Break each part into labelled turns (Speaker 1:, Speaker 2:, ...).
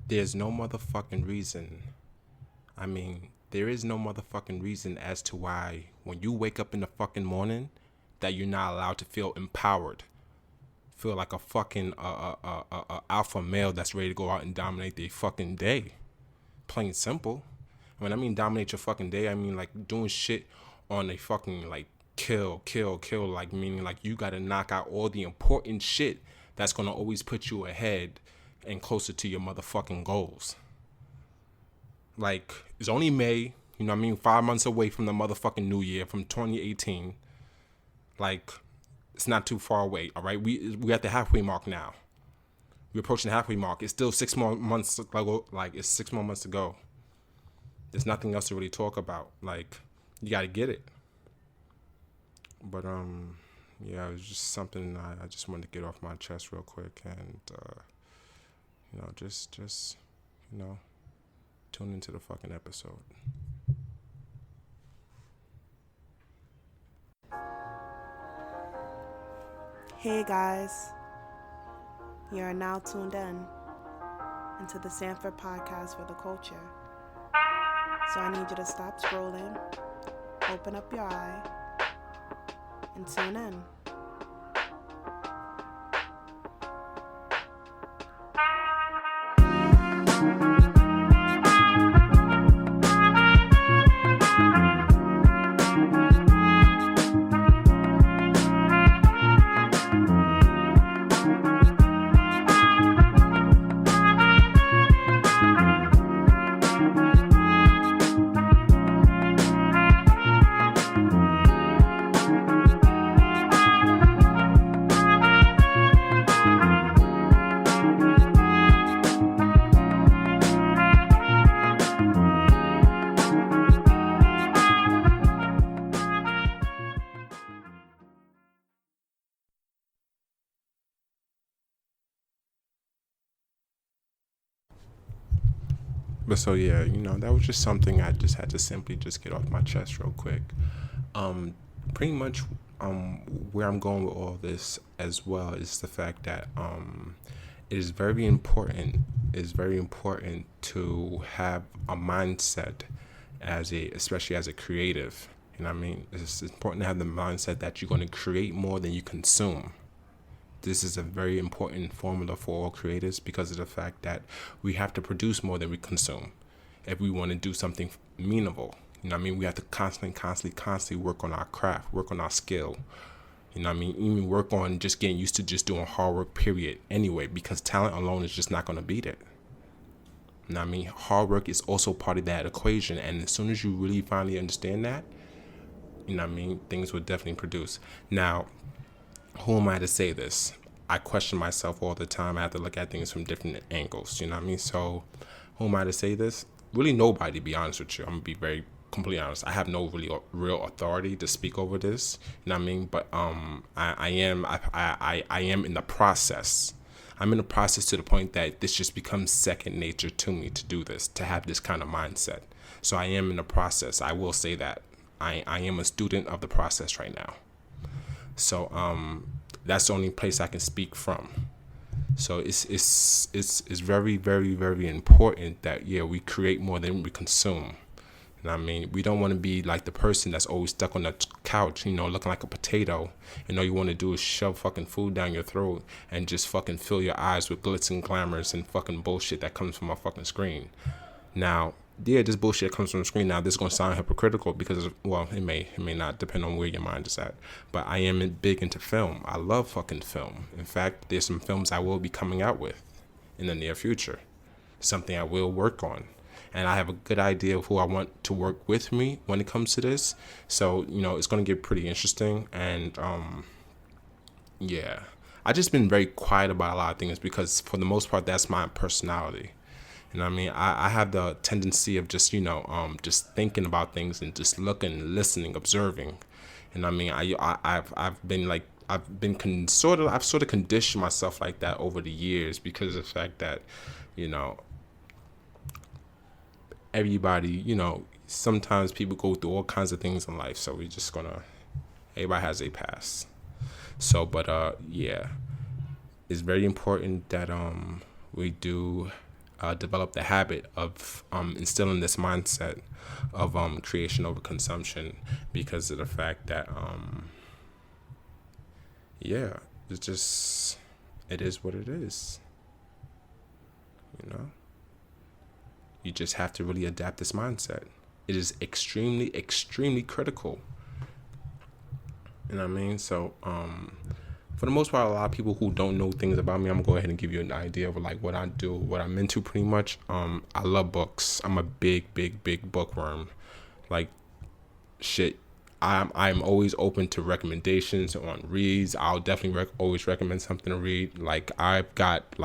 Speaker 1: there's no motherfucking reason. There is no motherfucking reason as to why when you wake up in the fucking morning that you're not allowed to feel empowered, feel like a fucking alpha male that's ready to go out and dominate their fucking day. Plain simple. When I mean dominate your fucking day, I mean like doing shit on a fucking like kill, like meaning like you gotta knock out all the important shit that's gonna always put you ahead and closer to your motherfucking goals. Like, it's only May, 5 months away from the motherfucking new year, from 2018. Like, it's not too far away, all right? We're at the halfway mark now. We're approaching the halfway mark. It's still 6 more months, like it's 6 more months to go. There's nothing else to really talk about. Like, you gotta get it. But, yeah, it was just something I just wanted to get off my chest real quick. And, just tune into the fucking episode.
Speaker 2: Hey guys, you are now tuned in into the Sanford Podcast for the Culture. So I need you to stop scrolling, open up your eye, and tune in.
Speaker 1: But so yeah, that was just something I just had to simply just get off my chest real quick. Pretty much where I'm going with all this as well is the fact that it is very important. It's very important to have a mindset especially as a creative. It's important to have the mindset that you're going to create more than you consume. This is a very important formula for all creators because of the fact that we have to produce more than we consume if we want to do something meaningful. We have to constantly work on our craft, work on our skill. Even work on just getting used to just doing hard work, period, anyway, because talent alone is just not going to beat it. Hard work is also part of that equation, and as soon as you really finally understand that, things will definitely produce. Now, who am I to say this? I question myself all the time. I have to look at things from different angles. So who am I to say this? Really nobody, to be honest with you. I'm gonna be very completely honest. I have no really real authority to speak over this. But I am in the process. I'm in the process to the point that this just becomes second nature to me to do this, to have this kind of mindset. So I am in the process. I will say that I am a student of the process right now. So that's the only place I can speak from. So it's very, very, very important that we create more than we consume. We don't want to be like the person that's always stuck on the couch, looking like a potato, and all you want to do is shove fucking food down your throat and just fucking fill your eyes with glitz and glamours and fucking bullshit that comes from a fucking screen. Now, this bullshit comes from the screen. Now, this is going to sound hypocritical because, it may not, depend on where your mind is at. But I am big into film. I love fucking film. In fact, there's some films I will be coming out with in the near future. Something I will work on. And I have a good idea of who I want to work with me when it comes to this. So, it's going to get pretty interesting. And, I just been very quiet about a lot of things because, for the most part, that's my personality. I have the tendency of just, just thinking about things and just looking, listening, observing. I've sort of conditioned myself like that over the years because of the fact that, everybody, sometimes people go through all kinds of things in life. So everybody has a past. So, but, it's very important that, we do develop the habit of instilling this mindset of creation over consumption, because of the fact that it is what it is. You just have to really adapt this mindset. It is extremely, extremely critical. You know what I mean? So for the most part, a lot of people who don't know things about me, I'm gonna go ahead and give you an idea of like what I do, what I'm into pretty much. I love books. I'm a big, big, big bookworm. Like shit. I'm always open to recommendations on reads. I'll definitely always recommend something to read. Like I got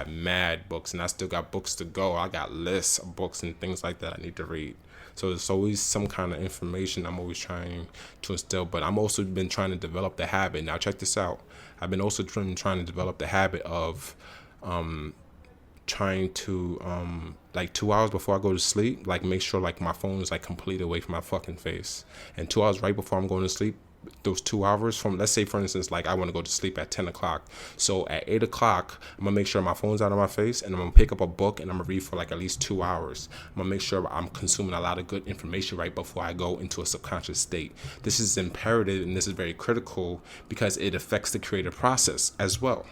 Speaker 1: mad books, and I still got books to go. I got lists of books and things like that I need to read. So there's always some kind of information I'm always trying to instill. But I'm also been trying to develop the habit. Now check this out. I've been also trying to develop the habit of trying to like 2 hours before I go to sleep, like make sure like my phone is like completely away from my fucking face. And 2 hours right before I'm going to sleep, those 2 hours from, let's say for instance, like I want to go to sleep at 10 o'clock. So at 8 o'clock, I'm gonna make sure my phone's out of my face, and I'm gonna pick up a book and I'm gonna read for like at least 2 hours. I'm gonna make sure I'm consuming a lot of good information right before I go into a subconscious state. This is imperative, and this is very critical because it affects the creative process as well.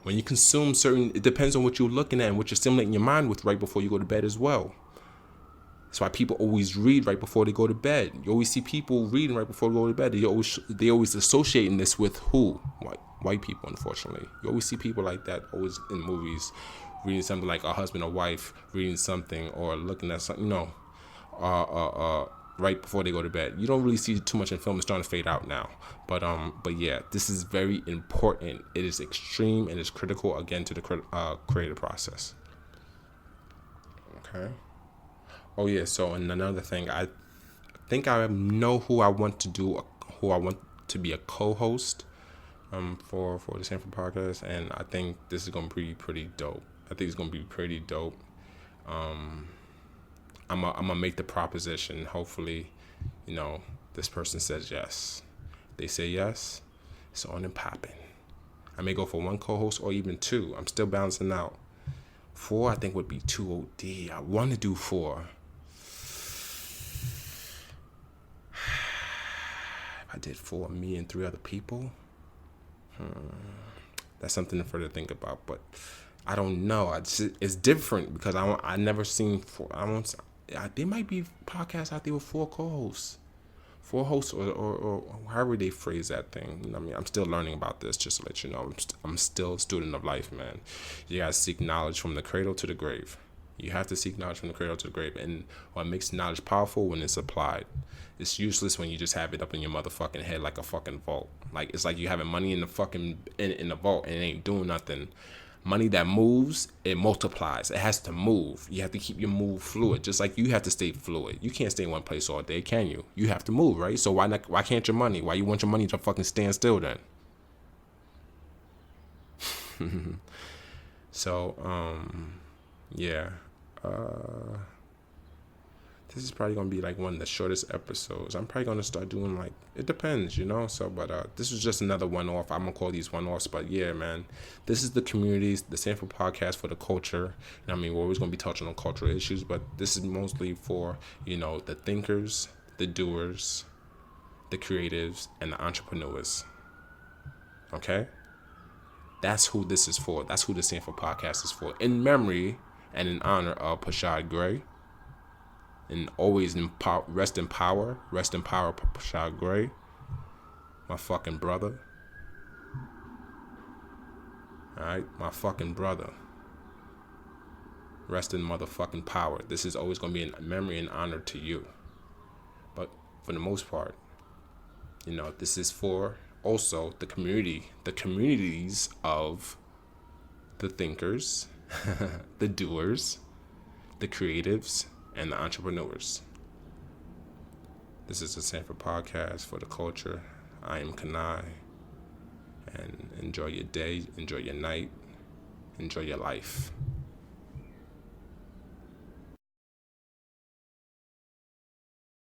Speaker 1: When you consume it depends on what you're looking at and what you're stimulating your mind with right before you go to bed as well. That's why people always read right before they go to bed. You always see people reading right before they go to bed. They always associating this with who? White people, unfortunately. You always see people like that always in movies, reading something like a husband or wife reading something or looking at something, right before they go to bed. You don't really see too much in film. It's starting to fade out now. But yeah, this is very important. It is extreme and it's critical, again, to the creative process. Okay. Oh yeah, so and another thing, I think I know who I want to be a co-host for the Stanford podcast, and I think this is gonna be pretty dope. I'm gonna make the proposition. Hopefully, this person says yes. They say yes, it's on and popping. I may go for one co-host or even two. I'm still balancing out. 4, I think, would be too OD. I want to do 4. I did 4, me and 3 other people. That's something to further think about, but I don't know. It's different because I never seen 4. There might be podcasts out there with 4 co-hosts, 4 hosts, or however they phrase that thing. I mean, I'm still learning about this. Just to let you know, I'm still a student of life, man. You gotta seek knowledge from the cradle to the grave. You have to seek knowledge from the cradle to the grave. And what makes knowledge powerful when it's applied. It's useless when you just have it up in your motherfucking head like a fucking vault. Like it's like you having money in the fucking in the vault and it ain't doing nothing. Money that moves, it multiplies. It has to move. You have to keep your move fluid, just like you have to stay fluid. You can't stay in one place all day, can you? You have to move, right? So why not? Why can't your money? Why you want your money to fucking stand still then? So, yeah. This is probably gonna be like one of the shortest episodes. I'm probably gonna start doing like, it depends, So, but this is just another one-off. I'm gonna call these one-offs. But yeah, man, this is the communities, the Stanford podcast for the culture. I mean, we're always gonna be touching on cultural issues, but this is mostly for the thinkers, the doers, the creatives, and the entrepreneurs. Okay, that's who this is for. That's who the Stanford podcast is for. In memory and in honor of Pashad Gray. And always rest in power, Pashad Gray, my fucking brother. Alright, my fucking brother. Rest in motherfucking power. This is always going to be in memory and honor to you. But for the most part, this is for also the communities of the thinkers, the doers, the creatives, and the entrepreneurs. This is the Stanford podcast for the culture. I am Kanai. And enjoy your day, enjoy your night, enjoy your life.